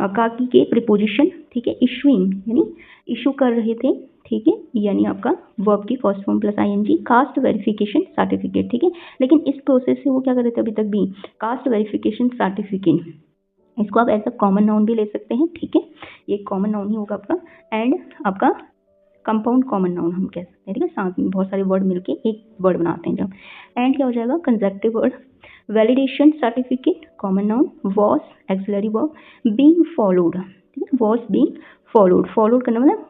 A: काकी के प्रीपोजिशन, ठीक है। इशूइंग यानी इशू कर रहे थे, ठीक है, यानी आपका वर्ब की first form plus ING. Caste verification certificate, ठीक है। लेकिन इस प्रोसेस से वो क्या कर रहे थे अभी तक भी, कास्ट वेरिफिकेशन सर्टिफिकेट, इसको आप ऐसा कॉमन नाउन भी ले सकते हैं, ठीक है। ये कॉमन नाउन ही होगा आपका। एंड आपका कंपाउंड कॉमन नाउन हम कह सकते हैं, ठीक है। साथ में बहुत सारे वर्ड मिलके एक वर्ड बनाते हैं जब। एंड क्या हो जाएगा, conjunctive word. Validation certificate common noun. Was auxiliary verb. Being followed, ठीक है। वॉस बीइंग फॉलोड करना मतलब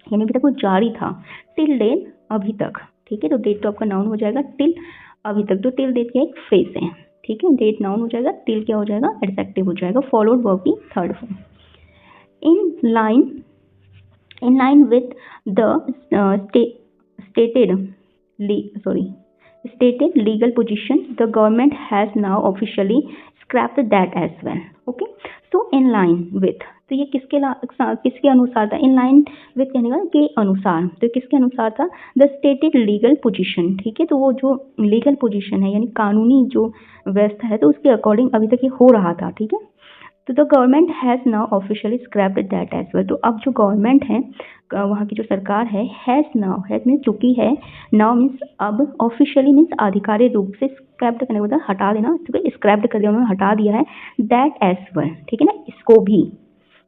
A: यानी अभी तक वो जारी था। टिल डेट अभी तक, ठीक है। तो डेट तो आपका नाउन हो जाएगा, टिल अभी तक, तो टिल डेट का एक फ्रेज है, ठीक है। डेट नाउन हो जाएगा, टिल क्या हो जाएगा, एडजेक्टिव हो जाएगा। फॉलोड वर्ब की third form. in line with the stated legal position, the government has now officially scrapped that as well. Okay, so in line with, तो ये किसके अनुसार था, इन लाइन विथ कहने का के अनुसार, तो किसके अनुसार था, द स्टेटेड लीगल पोजीशन, ठीक है। तो वो जो लीगल पोजीशन है यानी कानूनी जो व्यवस्था है, तो उसके अकॉर्डिंग अभी तक ये हो रहा था, ठीक है। तो the government has now officially scrapped that as well, तो अब जो गवर्नमेंट है, वहाँ की जो सरकार है, हैज़ मीन्स चुकी है, नाउ मीन्स अब, ऑफिशियली मीन्स आधिकारिक रूप से, स्क्रैप्ड करने का मतलब हटा देना, ठीक है। स्क्रैप्ड कर दिया उन्होंने, हटा दिया है। दैट एज वेल, ठीक है ना, इसको भी।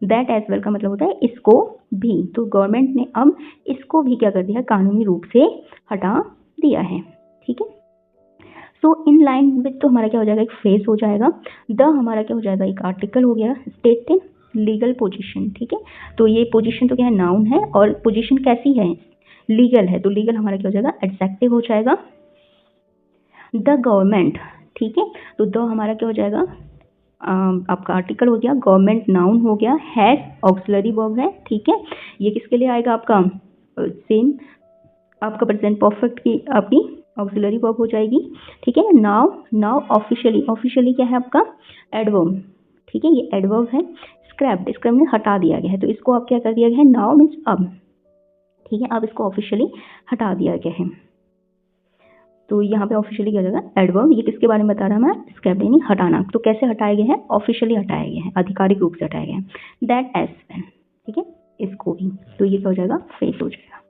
A: दैट एज वेल का मतलब होता है इसको भी, तो गवर्नमेंट ने अब इसको भी क्या कर दिया, कानूनी रूप से हटा दिया है, ठीक है। सो इन लाइन विथ तो हमारा क्या हो जाएगा, एक फ्रेज हो जाएगा। द हमारा क्या हो जाएगा, एक आर्टिकल हो गया। स्टेटेड लीगल पोजीशन, ठीक है। तो ये पोजीशन तो क्या है, नाउन है, और पोजीशन कैसी है, लीगल है, तो लीगल हमारा क्या हो जाएगा, एडजेक्टिव हो जाएगा। द गवर्नमेंट, ठीक है। तो द हमारा क्या हो जाएगा, आपका आर्टिकल हो गया। गवर्नमेंट नाउन हो गया। हैज ऑक्सिलरी वर्ब है, ठीक है। ये किसके लिए आएगा, आपका सेम आपका प्रेजेंट परफेक्ट की आपकी ऑक्सिलरी वर्ब हो जाएगी, ठीक है। नाउ ऑफिशियली क्या है आपका, एडवर्ब, ठीक है। ये एडवर्ब है। स्क्रैप्ड में हटा दिया गया है, तो इसको अब क्या कर दिया गया है, नाउ मीन्स अब, ठीक है। अब इसको ऑफिशियली हटा दिया गया है, तो यहाँ पे ऑफिशियली क्या हो जाएगा, एडवर्ब। ये किसके बारे में बता रहा है मैं, स्क्रैप्ड यानी हटाना। तो कैसे हटाए गए हैं, ऑफिशियली हटाए गए हैं, आधिकारिक रूप से हटाए गए हैं। दैट एज वेल, ठीक है, इसको भी, तो ये क्या हो जाएगा, फ्रेज हो जाएगा।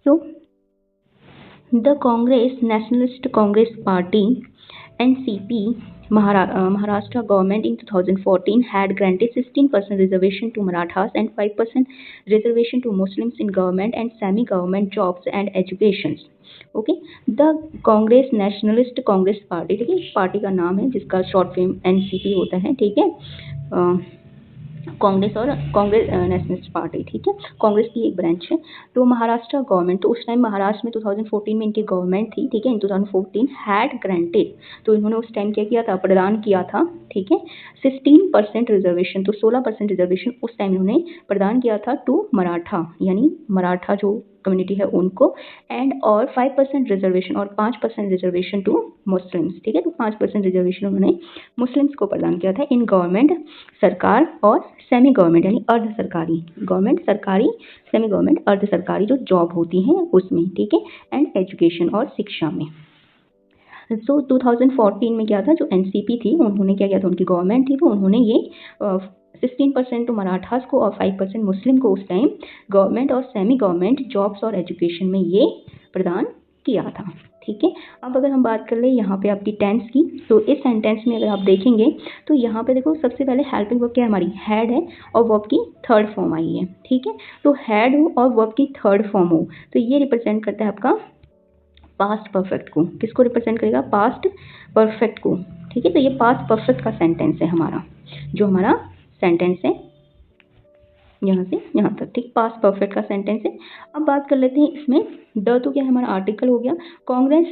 A: So the Congress nationalist Congress party NCP Maharashtra government in 2014 had granted 16% reservation to Marathas and 5% reservation to Muslims in government and semi-government jobs and education. Okay, the Congress nationalist Congress party, ठीक है, पार्टी का नाम है जिसका शॉर्ट फॉर्म NCP होता है, ठीक है, कांग्रेस और कांग्रेस नेशनलिस्ट पार्टी, ठीक है, कांग्रेस की एक ब्रांच है। तो महाराष्ट्र गवर्नमेंट, तो उस टाइम महाराष्ट्र में 2014 में इनकी गवर्नमेंट थी, ठीक है, इन 2014 हैड ग्रांटेड, तो इन्होंने उस टाइम क्या किया था, प्रदान किया था, ठीक है, 16% रिजर्वेशन, तो 16% रिजर्वेशन उस टाइम इन्होंने प्रदान किया था टू मराठा, यानी मराठा जो कम्युनिटी है उनको, एंड और 5% रिजर्वेशन और 5% रिजर्वेशन टू मुस्लिम्स, ठीक है, तो 5% रिजर्वेशन उन्होंने मुस्लिम्स को प्रदान किया था इन गवर्नमेंट, सरकार और सेमी गवर्नमेंट यानी अर्ध सरकारी, गवर्नमेंट सरकारी, सेमी गवर्नमेंट अर्ध सरकारी जो जॉब होती हैं उसमें, ठीक है, एंड एजुकेशन और शिक्षा में। सो 2014 में क्या था, जो NCP थी उन्होंने क्या किया था, उनकी गवर्नमेंट थी, तो उन्होंने ये 16% तो मराठास को और 5% मुस्लिम को उस टाइम गवर्नमेंट और सेमी गवर्नमेंट जॉब्स और एजुकेशन में ये प्रदान किया था, ठीक है। अब अगर हम बात कर ले यहाँ पे आपकी टेंस की, तो इस सेंटेंस में अगर आप देखेंगे तो यहाँ पे देखो सबसे पहले हेल्पिंग वर्ब क्या है, हमारी हैड है और वर्ब की थर्ड फॉर्म आई है, ठीक है, तो हैड हो और वर्ब की थर्ड फॉर्म हो तो ये रिप्रेजेंट करता है आपका पास्ट परफेक्ट को, किसको रिप्रेजेंट करेगा, पास्ट परफेक्ट को, ठीक है, तो ये पास्ट परफेक्ट का सेंटेंस है हमारा, जो हमारा सेंटेंस है यहाँ से यहाँ तक, ठीक, पास्ट परफेक्ट का सेंटेंस है। अब बात कर लेते हैं इसमें द, तो क्या है हमारा आर्टिकल हो गया, Congress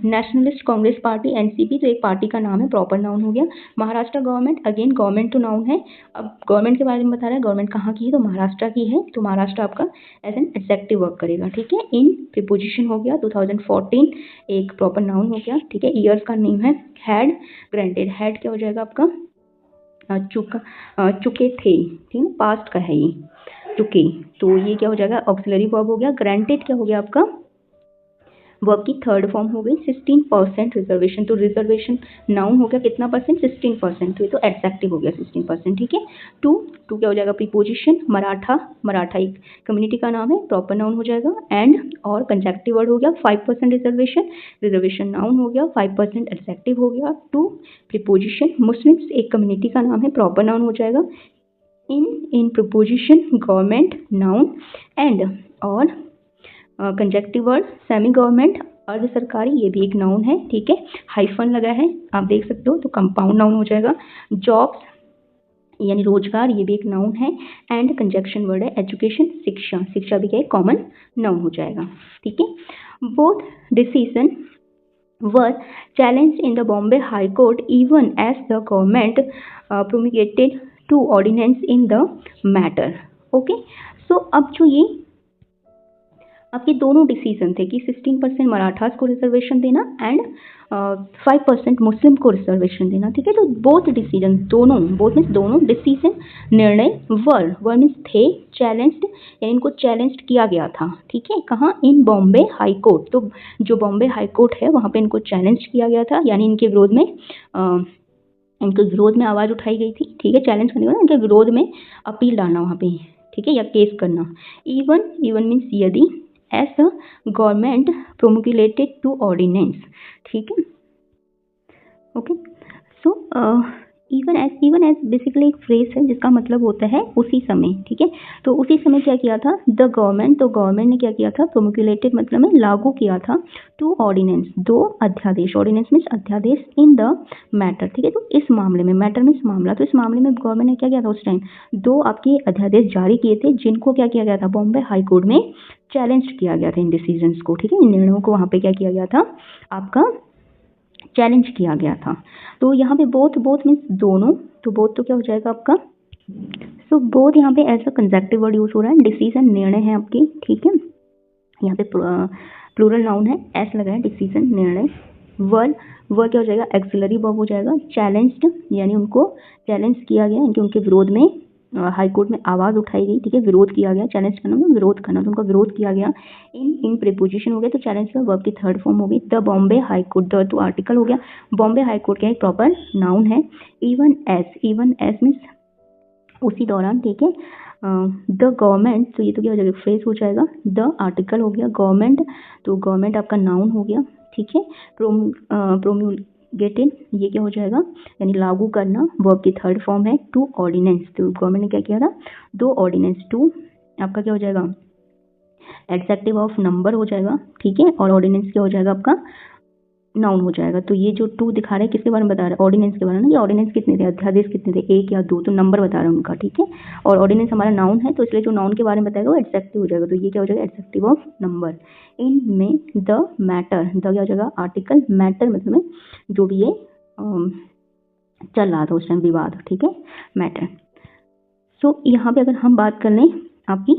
A: nationalist Congress party NCP तो एक पार्टी का नाम है, प्रॉपर नाउन हो गया, महाराष्ट्र गवर्नमेंट, अगेन गवर्नमेंट तो नाउन है, अब गवर्नमेंट के बारे में बता रहा है, गवर्नमेंट कहाँ की है, तो महाराष्ट्र की है, तो महाराष्ट्र आपका एज एन एडजेक्टिव वर्क करेगा, ठीक है, इन प्रीपोजिशन हो गया, 2014 एक प्रॉपर नाउन हो गया, ठीक है, ईयर्स का नेम है, हैड ग्रांटेड, हैड क्या हो जाएगा आपका चुके थे, ठीक है, पास्ट का है ये चुके, तो ये क्या हो जाएगा ऑक्सिलरी वर्ब हो गया, ग्रांटेड क्या हो गया आपका वर्ब की थर्ड फॉर्म हो गई, 16% रिजर्वेशन, तो रिजर्वेशन नाउन हो गया कितना परसेंट, 16%, तो ये तो एडजेक्टिव हो गया 16%, ठीक है। टू क्या हो जाएगा प्रीपोजिशन, मराठा, मराठा एक कम्युनिटी का नाम है, प्रॉपर नाउन हो जाएगा, एंड और कंजक्टिव वर्ड हो गया, 5% रिजर्वेशन, रिजर्वेशन नाउन हो गया, 5% एडजेक्टिव हो गया, टू प्रीपोजिशन, मुस्लिम्स एक कम्युनिटी का नाम है, प्रॉपर नाउन हो जाएगा, इन प्रीपोजिशन गवर्नमेंट नाउन, एंड और कंजक्टिव वर्ड सेमी गवर्नमेंट अर्ध सरकारी, ये भी एक नाउन है, ठीक है, हाइफन लगा है आप देख सकते हो, तो कंपाउंड नाउन हो जाएगा, जॉब्स यानी रोजगार, ये भी एक नाउन है, एंड कंजक्शन वर्ड है एजुकेशन, शिक्षा, शिक्षा भी क्या है कॉमन नाउन हो जाएगा, ठीक है। Both decision were challenge in the Bombay high court even as the government promulgated 2 ordinance in the matter, okay. So अब जो ये आपके दोनों डिसीजन थे कि 16% मराठास को रिजर्वेशन देना एंड 5% मुस्लिम को रिजर्वेशन देना, ठीक है, तो बोथ डिसीजन, दोनों, बोथ मीन्स दोनों डिसीजन, निर्णय वर मीन्स थे, चैलेंज्ड यानी इनको चैलेंज्ड किया गया था, ठीक है, कहाँ, इन बॉम्बे हाई कोर्ट, तो जो बॉम्बे हाई कोर्ट है वहाँ पे इनको चैलेंज किया गया था, यानी इनके विरोध में आवाज़ उठाई गई थी, ठीक है, चैलेंज करने का इनके विरोध में अपील डालना वहाँ पे, ठीक है, या केस करना, इवन मीन्स यदि, as the government promulgated 2 ordinance, ठीक है, okay. So even as basically एक फ्रेज है जिसका मतलब होता है उसी समय, ठीक है, तो उसी समय क्या किया था द गवर्नमेंट, तो गवर्नमेंट ने क्या किया था, प्रोमुलेटेड मतलब में लागू किया था 2 ऑर्डिनेंस, 2 अध्यादेश, ऑर्डिनेंस मीन्स अध्यादेश, इन द मैटर, ठीक है, तो इस मामले में, मैटर मीन्स मामला, तो इस मामले में गवर्नमेंट ने क्या किया था उस टाइम 2 आपके अध्यादेश जारी किए थे, जिनको क्या किया गया था बॉम्बे हाई कोर्ट में चैलेंज किया गया था इन डिसीजंस को, ठीक है, इन निर्णयों को वहाँ पे क्या किया गया था आपका चैलेंज किया गया था। तो यहाँ पे बोथ मीन्स दोनों, तो बोथ तो क्या हो जाएगा आपका, सो बोथ यहाँ पे as a conjunctive word use हो रहा है, डिसीजन निर्णय है आपके, ठीक है, यहाँ पे प्लूरल नाउन है, एस लगा है, डिसीजन निर्णय, वर्ड क्या हो जाएगा एक्सिलरी वर्ब हो जाएगा, चैलेंज्ड यानी उनको चैलेंज किया गया, उनके विरोध में हाई कोर्ट में आवाज़ उठाई गई, ठीक है, विरोध किया गया, चैलेंज करना मतलब विरोध करना, तो उनका विरोध किया गया, इन प्रीपोजिशन हो गया, तो चैलेंज का वर्ब की थर्ड फॉर्म हो गई, the Bombay high court, the तो आर्टिकल हो गया, बॉम्बे हाई कोर्ट क्या एक प्रॉपर नाउन है, इवन एस मीन्स उसी दौरान, ठीक है। द गवर्नमेंट, तो ये तो क्या हो जाएगा, फ्रेज हो जाएगा। द आर्टिकल हो गया, गवर्नमेंट, तो गवर्नमेंट आपका नाउन हो गया, ठीक है। प्रोम्यूलगेटेड, ये क्या हो जाएगा, यानी लागू करना, वर्ब की थर्ड फॉर्म है। टू ऑर्डिनेंस, तो गवर्नमेंट ने क्या किया था, 2 ऑर्डिनेंस। टू आपका क्या हो जाएगा, एडजेक्टिव ऑफ नंबर हो जाएगा, ठीक है। और ऑर्डिनेंस क्या हो जाएगा आपका, नाउन हो जाएगा। तो ये जो 2 दिखा रहे हैं किसके बारे में बता रहा है, ऑर्डिनेंस के बारे में। ये ऑर्डिनेंस कितने थे, अध्यादेश कितने थे, 1 या 2, तो नंबर बता रहा है उनका, ठीक है। और ऑर्डिनेंस हमारा नाउन है, तो इसलिए जो नाउन के बारे में बताएगा वो एडजेक्टिव हो जाएगा। तो ये क्या हो जाएगा, एडजेक्टिव ऑफ नंबर। इनमें द मैटर, द क्या हो जाएगा, आर्टिकल, मैटर मतलब में जो भी ये चल रहा था उस टाइम विवाद, ठीक है, मैटर। सो यहाँ पे अगर हम बात कर लें आपकी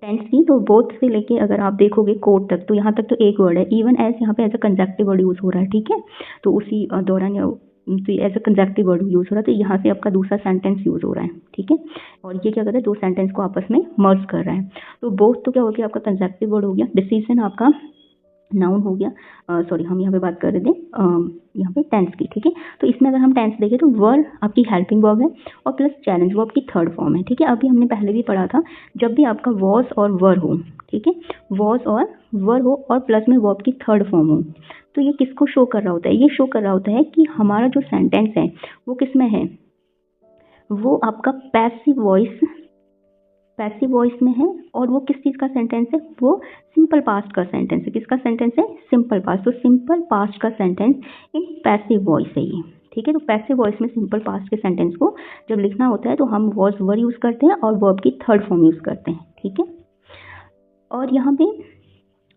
A: टेंस की, तो बोथ से लेके अगर आप देखोगे कोड तक, तो यहाँ तक तो एक वर्ड है। इवन एज यहाँ पे as a conjunctive word use हो रहा है, ठीक है। तो उसी दौरान तो as a conjunctive word use हो रहा है, तो यहाँ से आपका दूसरा सेंटेंस यूज हो रहा है, ठीक है। और ये क्या कर रहा है, 2 सेंटेंस को आपस में मर्ज कर रहा है। तो बोथ तो क्या हो गया, आपका कंजक्टिव वर्ड हो गया, डिसीजन आपका नाउन हो गया। सॉरी, हम यहाँ पे बात कर रहे थे यहाँ पे टेंस की, ठीक है। तो इसमें अगर हम टेंस देखें तो वर आपकी हेल्पिंग वर्ब है और प्लस चैलेंज वर्ब की थर्ड फॉर्म है, ठीक है। अभी हमने पहले भी पढ़ा था, जब भी आपका वॉज और वर हो, ठीक है, वॉज और वर हो और प्लस में वर्ब की थर्ड फॉर्म हो, तो ये किसको शो कर रहा होता है, ये शो कर रहा होता है कि हमारा जो सेंटेंस है वो किस में है, वो आपका पैसिव वॉइस में है। और वो किस चीज़ का सेंटेंस है, वो सिंपल पास्ट का सेंटेंस है। किसका सेंटेंस है, सिंपल पास्ट। तो सिंपल पास्ट का सेंटेंस इन पैसिव वॉइस है ये, ठीक है। तो पैसिव वॉइस में सिंपल पास्ट के सेंटेंस को जब लिखना होता है तो हम वॉज वर यूज़ करते हैं और वर्ब की थर्ड फॉर्म यूज़ करते हैं, ठीक है। और यहाँ पे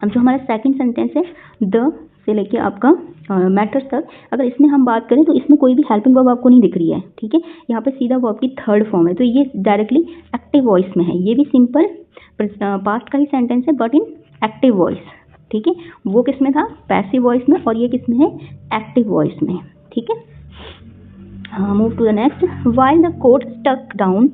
A: अब जो हमारा सेकंड सेंटेंस है, द से लेके आपका मैटर्स तक, अगर इसमें हम बात करें तो इसमें कोई भी हेल्पिंग वर्ब आपको नहीं दिख रही है, ठीक है। यहाँ पे सीधा वर्ब की थर्ड फॉर्म है, तो ये डायरेक्टली एक्टिव वॉइस में है। ये भी सिंपल पास्ट का ही सेंटेंस है बट इन एक्टिव वॉइस, ठीक है। वो किस में था, पैसिव वॉइस में, और ये किस में है, एक्टिव वॉइस में, ठीक है। Move to the next. While the court stuck down,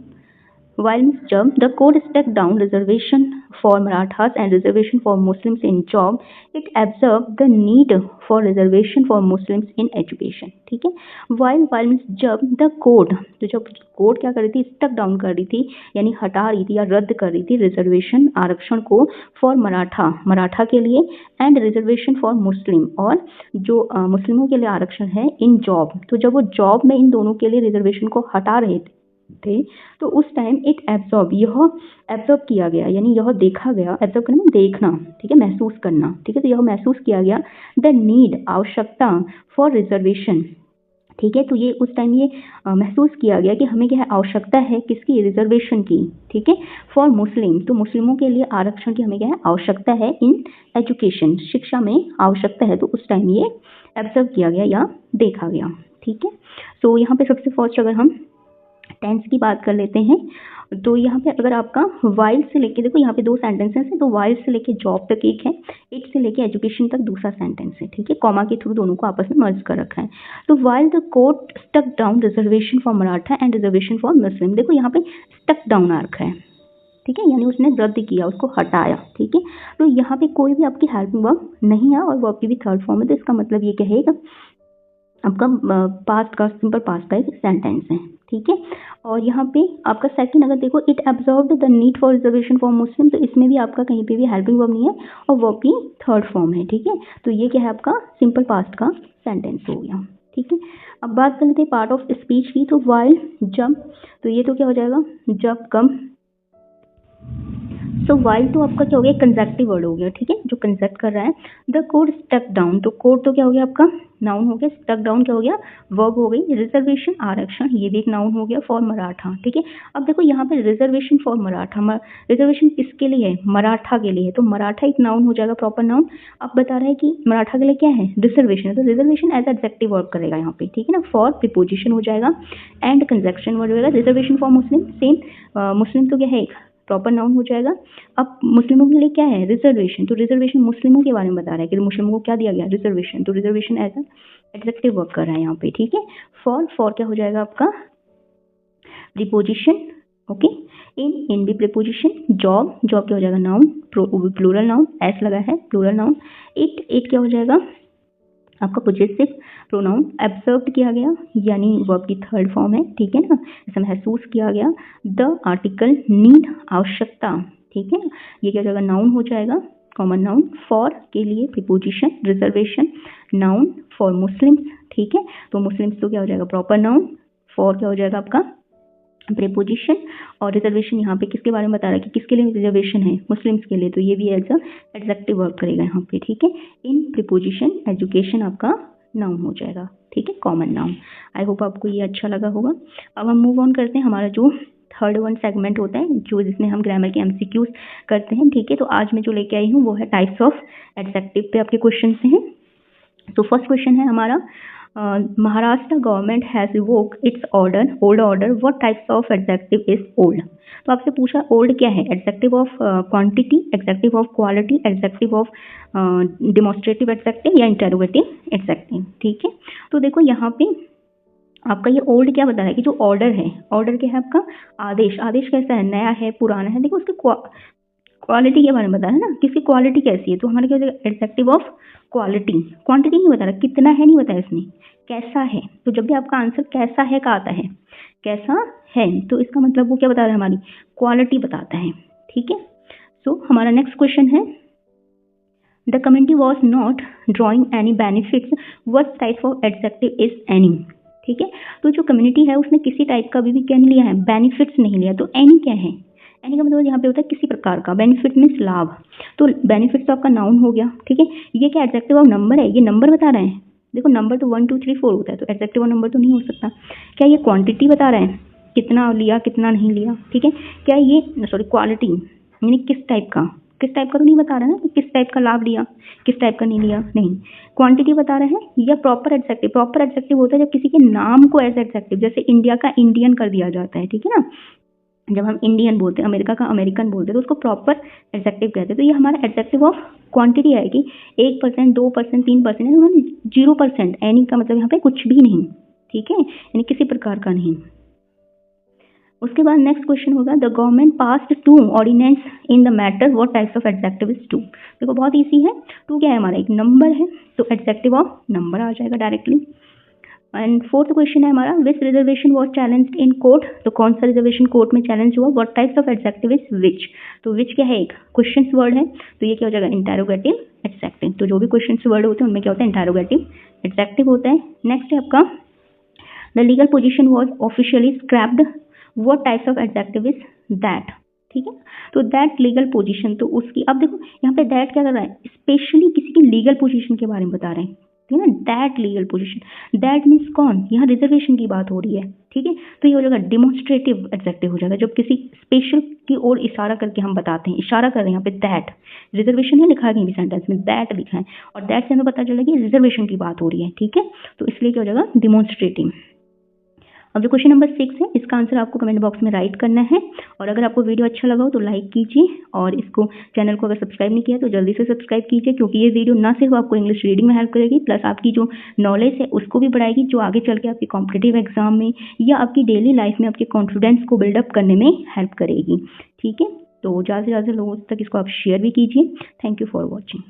A: while जब the court struck down reservation for Marathas and reservation for Muslims in job, it observed the need for reservation for Muslims in education, ठीक है। while means जब the court, तो जब court क्या कर रही थी, स्टक डाउन कर रही थी, यानी हटा रही थी या रद्द कर रही थी रिजर्वेशन, आरक्षण को, फॉर मराठा के लिए, एंड रिजर्वेशन फॉर मुस्लिम, और जो मुस्लिमों के लिए आरक्षण है इन जॉब। तो जब वो जॉब में इन दोनों के लिए रिजर्वेशन को हटा रहे थे, तो उस टाइम एक एब्जॉर्ब किया गया, यानी यह देखा गया, एब्जॉर्ब करना देखना, ठीक है, महसूस करना, ठीक है। तो यह महसूस किया गया, द नीड, आवश्यकता, फॉर रिजर्वेशन, ठीक है। तो ये उस टाइम ये महसूस किया गया कि हमें क्या है, आवश्यकता है किसकी, रिजर्वेशन की, ठीक है, फॉर मुस्लिम, तो मुस्लिमों के लिए आरक्षण की हमें क्या है, आवश्यकता है, इन एजुकेशन, शिक्षा में आवश्यकता है। तो उस टाइम ये एब्जॉर्ब किया गया या देखा गया, ठीक है। तो यहाँ पे सबसे फर्स्ट अगर हम टेंस की बात कर लेते हैं, तो यहाँ पे अगर आपका वाइल से लेके, देखो यहाँ पे 2 सेंटेंसेस हैं, तो वाइल से लेके जॉब तक एक है, इट से लेके एजुकेशन तक दूसरा सेंटेंस है, ठीक है। कॉमा के थ्रू दोनों को आपस में मर्ज कर रखा है। तो while the court stuck down reservation for Maratha and reservation for Muslim, देखो यहाँ पे स्टक डाउन आ रखा है, ठीक है, यानी उसने रद्द किया, उसको हटाया, ठीक है। तो यहाँ पे कोई भी आपकी हेल्पिंग वर्ब नहीं है और वर्ब की भी थर्ड फॉर्म है, तो इसका मतलब ये कहेगा आपका पास्ट का, सिंपल पास्ट का एक सेंटेंस है, ठीक है। और यहाँ पे आपका सेकंड अगर देखो, it absorbed the need for reservation for Muslim, तो इसमें भी आपका कहीं पे भी हेल्पिंग वर्ब नहीं है और वर्ब की थर्ड फॉर्म है, ठीक है। तो ये क्या है, आपका सिंपल पास्ट का सेंटेंस हो गया, ठीक है। अब बात कर लेते हैं पार्ट ऑफ स्पीच की, तो वाइल, जब, तो ये तो क्या हो जाएगा, जब, कब। सो वाइल तो आपका क्या हो गया, कंजक्टिव वर्ड हो गया, ठीक है, जो कंजक्ट कर रहा है। द कोर्ट स्टक डाउन, तो कोर्ट तो क्या हो गया आपका, नाउन हो गया, स्टक डाउन क्या हो गया, वर्ब हो गई। रिजर्वेशन, आरक्षण, ये भी एक नाउन हो गया, फॉर मराठा, ठीक है। अब देखो यहाँ पे रिजर्वेशन फॉर मराठा, रिजर्वेशन किसके लिए है, मराठा के लिए है, तो मराठा एक नाउन हो जाएगा, प्रॉपर नाउन। अब बता रहा है कि मराठा के लिए क्या है, रिजर्वेशन है, तो रिजर्वेशन एज एडजेक्टिव वर्ब करेगा यहाँ पे, ठीक है ना, फॉर प्रीपोजिशन हो जाएगा, एंड कंजक्शन वर्ड हो जाएगा। रिजर्वेशन फॉर मुस्लिम, सेम, मुस्लिम तो क्या है, प्रॉपर नाउन हो जाएगा। अब मुस्लिमों के लिए क्या है, रिजर्वेशन, तो रिजर्वेशन मुस्लिमों के बारे में बता रहा है कि मुस्लिमों को क्या दिया गया, रिजर्वेशन, तो रिजर्वेशन एज एडजेक्टिव वर्ब कर रहा है यहाँ पे, ठीक है। फॉर क्या हो जाएगा आपका, प्रीपोजिशन, ओके। इन भी प्रीपोजिशन। जॉब क्या हो जाएगा, नाउन, प्लूरल नाउन, एस लगा है, प्लूरल नाउन। इट क्या हो जाएगा आपका पोजेसिव प्रोनाउन एब्जर्व किया गया यानी वर्ब की थर्ड फॉर्म है, ठीक है ना, जैसे महसूस किया गया। द आर्टिकल नीड आवश्यकता, ठीक है ना, ये क्या हो जाएगा, नाउन हो जाएगा, कॉमन नाउन। फॉर के लिए preposition, reservation noun for Muslims, ठीक है, तो मुस्लिम्स तो क्या हो जाएगा प्रॉपर नाउन, फॉर क्या हो जाएगा आपका प्रीपोजिशन, और रिजर्वेशन यहाँ पे किसके बारे में बता रहा है कि किसके लिए रिजर्वेशन है, मुस्लिम्स के लिए, तो ये भी एज अ एडजेक्टिव वर्क करेगा यहाँ पे, ठीक है। इन प्रीपोजिशन एजुकेशन आपका नाउन हो जाएगा, ठीक है, कॉमन नाउन। आई होप आपको ये अच्छा लगा होगा। अब हम मूव ऑन करते हैं, हमारा जो थर्ड वन सेगमेंट होता है जो जिसमें हम ग्रामर के एमसीक्यूज करते हैं, ठीक है। तो आज मैं जो लेके आई हूँ वो है टाइप्स ऑफ एडजेक्टिव पे आपके क्वेश्चन हैं। तो फर्स्ट क्वेश्चन है हमारा, Maharashtra government has revoked it's order, old order, what types of adjective is old. तो आपसे पूछा ओल्ड क्या है, adjective of quantity, adjective of quality, adjective of demonstrative adjective या इंटेरोगेटिव एडजेक्टिव, ठीक है। तो देखो यहाँ पे आपका ये ओल्ड क्या बता रहा है कि जो ऑर्डर है, ऑर्डर क्या है आपका आदेश, आदेश कैसा है, नया है, पुराना है, देखो उसकी क्वालिटी के बारे में बता रहा है ना, किसकी क्वालिटी कैसी है, तो हमारा क्या हो जाएगा एडजेक्टिव ऑफ क्वालिटी। क्वांटिटी नहीं बता रहा, कितना है नहीं बताया इसने, कैसा है, तो जब भी आपका आंसर कैसा है का आता है, कैसा है, तो इसका मतलब वो क्या बता रहा है, हमारी क्वालिटी बताता है, ठीक है। सो हमारा नेक्स्ट क्वेश्चन है, the community was not drawing any benefits, what type of adjective is any, ठीक है। तो जो कम्युनिटी है उसने किसी टाइप का भी क्या नहीं लिया है, बेनिफिट्स नहीं लिया, तो एनी क्या है, एनी का मतलब यहाँ पे होता है किसी प्रकार का, बेनिफिट मीन्स लाभ, तो बेनिफिट तो आपका नाउन हो गया, ठीक है। ये क्या एडजेक्टिव ऑफ नंबर है, ये नंबर बता रहे हैं, देखो नंबर तो 1 2 3 4 होता है, तो एडजेक्टिव ऑफ नंबर तो नहीं हो सकता। क्या ये क्वांटिटी बता रहा है, कितना लिया कितना नहीं लिया, ठीक है। क्या ये सॉरी क्वालिटी यानी किस टाइप का, किस टाइप का तो नहीं बता रहा है ना, किस टाइप का लाभ लिया, किस टाइप का नहीं लिया, नहीं, क्वांटिटी बता रहे हैं। या प्रॉपर एडजेक्टिव, प्रॉपर एडजेक्टिव होता है जब किसी के नाम को एज एडजेक्टिव, जैसे इंडिया का इंडियन कर दिया जाता है, ठीक है ना, जब हम इंडियन बोलते हैं, अमेरिका का अमेरिकन बोलते हैं, तो उसको प्रॉपर एडजेक्टिव कहते हैं। तो ये हमारा एडजेक्टिव ऑफ क्वांटिटी है कि 1%, 2%, 3%, यानी 0%, एनी का मतलब यहाँ पे कुछ भी नहीं, ठीक है, यानी किसी प्रकार का नहीं। उसके बाद नेक्स्ट क्वेश्चन होगा, the government passed 2 ordinance in the matter, what types of adjective is 2। देखो बहुत इजी है, 2 क्या है हमारा, एक नंबर है, तो एडजेक्टिव ऑफ नंबर आ जाएगा डायरेक्टली। एंड फोर्थ क्वेश्चन है हमारा, which reservation was challenged in court, तो कौन सा रिजर्वेशन कोर्ट में चैलेंज हुआ, what types of adjective is which. तो विच क्या है, एक क्वेश्चन वर्ड है, तो ये क्या हो जाएगा इंटेरोगेटिव एडजेक्टिव। तो जो भी क्वेश्चन वर्ड होते हैं उनमें क्या होता है इंटेरोगेटिव एडजेक्टिव होता है। नेक्स्ट है आपका, the legal position was officially scraped, what types of adjective is that, ठीक है। तो दैट लीगल पोजीशन, तो उसकी, अब देखो यहाँ पे दैट क्या कर रहा है, स्पेशली किसी की लीगल पोजीशन के बारे में बता रहे हैं, ठीक है ना, that legal position, that means कौन, यहाँ रिजर्वेशन की बात हो रही है, ठीक है। तो ये हो जाएगा डिमोन्स्ट्रेटिव एडजेक्टिव हो जाएगा, जब किसी स्पेशल की ओर इशारा करके हम बताते हैं, इशारा कर रहे हैं यहाँ पे दैट, रिजर्वेशन है लिखा है कहीं भी सेंटेंस में, दैट लिखा है, और दैट से हमें पता चला कि रिजर्वेशन की बात हो रही है, ठीक है। तो इसलिए क्या हो जाएगा डिमोन्स्ट्रेटिव। अब जो क्वेश्चन नंबर 6 है, इसका आंसर आपको कमेंट बॉक्स में राइट करना है, और अगर आपको वीडियो अच्छा लगा हो तो लाइक कीजिए, और इसको चैनल को अगर सब्सक्राइब नहीं किया तो जल्दी से सब्सक्राइब कीजिए, क्योंकि ये वीडियो ना सिर्फ आपको इंग्लिश रीडिंग में हेल्प करेगी, प्लस आपकी जो नॉलेज है उसको भी बढ़ाएगी, जो आगे चल के आपके कॉम्पिटिटिव एग्जाम में या आपकी डेली लाइफ में आपके कॉन्फिडेंस को बिल्डअप करने में हेल्प करेगी, ठीक है। तो ज़्यादा से ज़्यादा लोगों तक इसको आप शेयर भी कीजिए। Thank you for watching.